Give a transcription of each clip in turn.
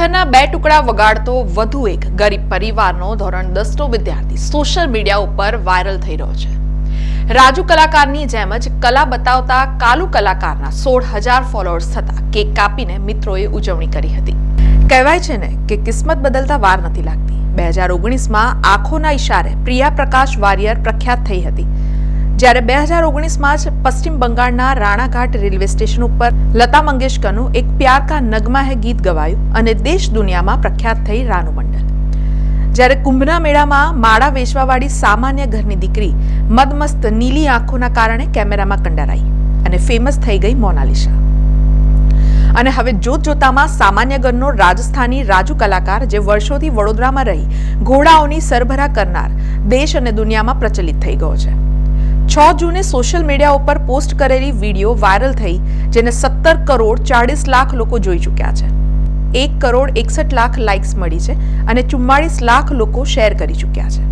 પથ્થરના બે ટુકડા વગાડતો વધુ એક ગરીબ પરિવારનો ધોરણ 10નો વિદ્યાર્થી સોશિયલ મીડિયા ઉપર વાયરલ થઈ રહ્યો છે। રાજુ કલાકારની જેમ જ કલા બતાવતા કાલુ કલાકારના 16,000 ફોલોઅર્સ થતા કેક કાપીને મિત્રોએ ઉજવણી કરી હતી। કહેવાય છે ને કે કિસ્મત બદલતા વાર નથી લાગતી। 2019માં આંખોના ઇશારે પ્રિયા પ્રકાશ વારિયર પ્રખ્યાત થઈ હતી, જ્યારે 2019માં જ પશ્ચિમ બંગાળના રાણાઘાટ રેલવે સ્ટેશન ઉપર લતા મંગેશકરનું એક પ્યાર કા નગમા હે ગીત ગવાયું અને દેશ દુનિયામાં પ્રખ્યાત થઈ રાનુ મંડલ। જ્યારે કુંભના મેળામાં માળા વેચવાવાળી સામાન્ય ઘરની દીકરી મદમસ્ત નીલી આંખોના કારણે કેમેરામાં કંડારાઈ અને ફેમસ થઈ ગઈ મોનાલિસા। અને હવે જોતજોતામાં સામાન્ય ઘરનો રાજસ્થાની રાજુ કલાકાર, જે વર્ષોથી વડોદરામાં રહી ઘોડાઓની સરભરા કરનાર, દેશ અને દુનિયામાં પ્રચલિત થઈ ગયો છે। 6 જૂને સોશિયલ મીડિયા ઉપર પોસ્ટ કરેલી વિડીયો વાયરલ થઈ, જેને 17 કરોડ 40 લાખ લોકો જોઈ ચૂક્યા છે। 1 કરોડ 61 લાખ લાઇક્સ મળી છે અને 44 લાખ લોકો શેર કરી ચૂક્યા છે।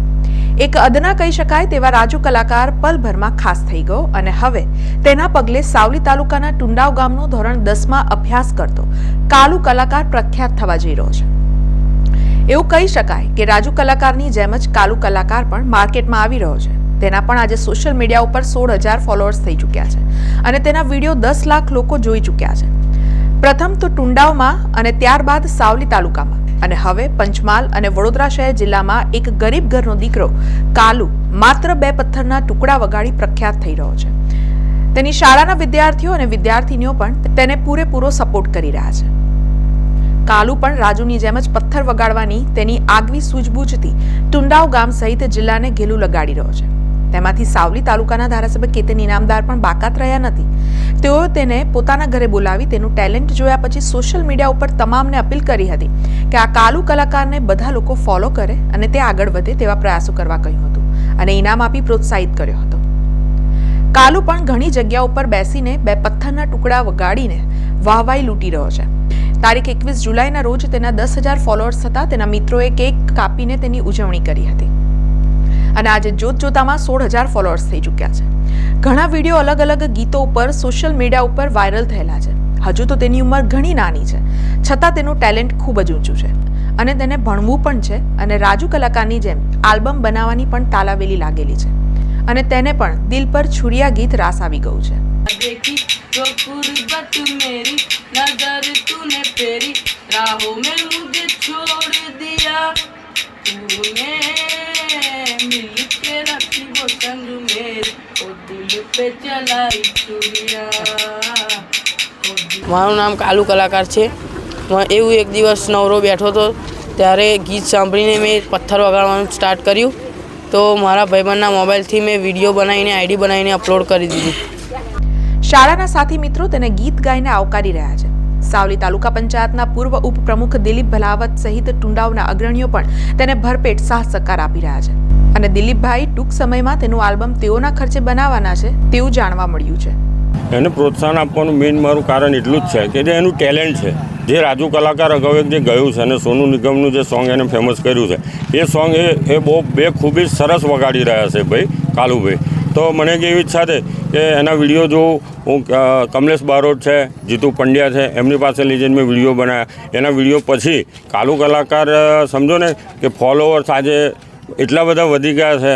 એક અદના કહી શકાય તેવા રાજુ કલાકાર પલભરમાં ખાસ થઈ ગયો અને હવે તેના પગલે સાવલી તાલુકાના ટુંડાવ ગામનો ધોરણ 10માં અભ્યાસ કરતો કાલુ કલાકાર પ્રખ્યાત થવા જઈ રહ્યો છે। એવું કહી શકાય કે રાજુ કલાકારની જેમ જ કાલુ કલાકાર પણ માર્કેટમાં આવી રહ્યો છે। તેના પણ આજે સોશિયલ મીડિયા ઉપર 16,000 ફોલોઅર્સ થઈ ચૂક્યા છે અને તેના વિડીયો 10 લાખ લોકો જોઈ ચૂક્યા છે। પ્રથમ તો ટુંડાવમાં અને ત્યારબાદ સાવલી તાલુકામાં અને હવે પંચમહાલ અને વડોદરા શહેર જિલ્લામાં એક ગરીબ ઘરનો દીકરો કાલુ માત્ર 2 પથ્થરના ટુકડા વગાડી પ્રખ્યાત થઈ રહ્યો છે। તેની શાળાના વિદ્યાર્થીઓ અને વિદ્યાર્થીનીઓ પણ તેને પૂરેપૂરો સપોર્ટ કરી રહ્યા છે। કાલુ પણ રાજુની જેમ જ પથ્થર વગાડવાની તેની આગવી સૂઝબૂછથી ટુંડાવ ગામ સહિત જિલ્લાને ઘેલું લગાડી રહ્યો છે। તેમાંથી સાવલી તાલુકાના ધારાસભ્ય કેતન ઇનામદાર પણ બાકાત રહ્યા નથી। તેઓ તેને પોતાના ઘરે બોલાવી તેનું ટેલેન્ટ જોયા પછી સોશિયલ મીડિયા ઉપર તમામને અપીલ કરી હતી કે આ કાલુ કલાકારને બધા લોકો ફોલો કરે અને તે આગળ વધે તેવા પ્રયાસો કરવા કહ્યું હતું અને ઇનામ આપી પ્રોત્સાહિત કર્યો હતો। કાલુ પણ ઘણી જગ્યા ઉપર બેસીને 2 પથ્થરના ટુકડા વગાડીને વાહવાઈ લૂંટી રહ્યો છે। તારીખ 21 જુલાઈના રોજ તેના 10,000 ફોલોઅર્સ થતા તેના મિત્રોએ કેક કાપીને તેની ઉજવણી કરી હતી અને આજે જોતજોતામાં 16,000 ફોલોઅર્સ થઈ ચૂક્યા છે। ઘણા વિડીયો અલગ અલગ ગીતો ઉપર સોશિયલ મીડિયા ઉપર વાયરલ થયેલા છે। હજુ તો તેની ઉંમર ઘણી નાની છે, છતાં તેનું ટેલેન્ટ ખૂબ જ ઊંચું છે અને તેને ભણવું પણ છે અને રાજુ કલાકારની જેમ આલ્બમ બનાવવાની પણ તાલાવેલી લાગેલી છે અને તેને પણ દિલ પર છુરિયા ગીત રાસ આવી ગયું છે। મારું નામ કાલુ કલાકાર છે। એવું એક દિવસ નવરો બેઠો હતો ત્યારે ગીત સાંભળીને મેં પથ્થર વગાડવાનું સ્ટાર્ટ કર્યું, તો મારા ભાઈબંધના મોબાઈલથી મેં વિડીયો બનાવીને આઈડી બનાવીને અપલોડ કરી દીધી। શાળાના સાથી મિત્રો તેને ગીત ગાઈને આવકારી રહ્યા છે। સાવલી તાલુકા પંચાયતના પૂર્વ ઉપપ્રમુખ દિલીપ ભલાવત સહિત ટુંડાવના અગ્રણીઓ પણ તેને ભરપેટ સાથ સહકાર આપી રહ્યા છે અને દિલીપભાઈ ટૂંક સમયમાં તેનું આલ્બમ તેઓના ખર્ચે બનાવવાના છે તેવું જાણવા મળ્યું છે। એને પ્રોત્સાહન આપવાનું મેઇન મારું કારણ એટલું જ છે કે જે એનું ટેલેન્ટ છે, જે રાજુ કલાકાર અગાઉ એક જે ગયું છે અને સોનુ નિગમનું જે સોંગ એને ફેમસ કર્યું છે, એ સોંગ એ બહુ ખૂબ જ સરસ વગાડી રહ્યા છે ભાઈ કાલુભાઈ। તો મને એવી ઈચ્છા છે કે એના વિડીયો જોઉં હું, કમલેશ બારોટ છે, જીતુ પંડ્યા છે, એમની પાસે લઈ જઈને મેં વિડીયો બનાવ્યા। એના વિડીયો પછી કાલુ કલાકાર સમજો ને કે ફોલોઅર્સ આજે એટલા બધા વધી ગયા છે,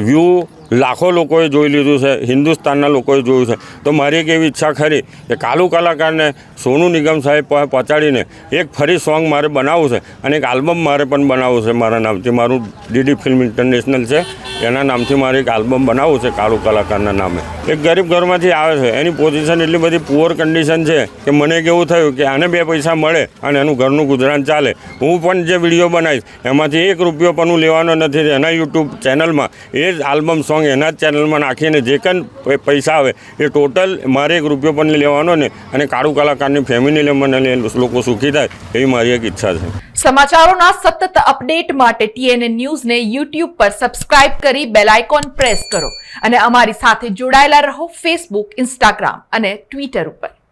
વ્યૂ લાખો લોકોએ જોઈ લીધું છે, હિન્દુસ્તાનના લોકોએ જોયું છે। તો મારી એક એવી ઈચ્છા ખરી કે કાલુ કલાકારને સોનુ નિગમ સાહેબ પહોંચાડીને એક ફરી સોંગ મારે બનાવવું છે અને એક આલ્બમ મારે પણ બનાવવું છે મારા નામથી। મારું ડીડી ફિલ્મ ઇન્ટરનેશનલ છે, એના નામથી મારે એક આલ્બમ બનાવવું છે કાલુ કલાકારના નામે। એક ગરીબ ઘરમાંથી આવે છે, એની પોઝિશન એટલી બધી પુઅર કન્ડિશન છે કે મને કેવું થયું કે આને 2 પૈસા મળે અને એનું ઘરનું ગુજરાન ચાલે। હું પણ જે વિડીયો બનાવીશ એમાંથી 1 રૂપિયો પણ હું લેવાનો નથી। એના યુટ્યુબ ચેનલમાં એ જ આલ્બમ સોંગ એના જ ચેનલમાં નાખીને જે કંઈ પૈસા આવે એ ટોટલ મારે 1 રૂપિયો પણ લેવાનો ને અને કાળુ કલાકારની ફેમિલી મને લોકો સુખી થાય એવી મારી એક ઈચ્છા છે। સમાચારોના સતત અપડેટ માટે TNN ન્યૂઝને YouTube પર સબસ્ક્રાઇબ કરી બેલ આઇકોન પ્રેસ કરો અને અમારી સાથે જોડાયેલા રહો Facebook, Instagram અને Twitter ઉપર।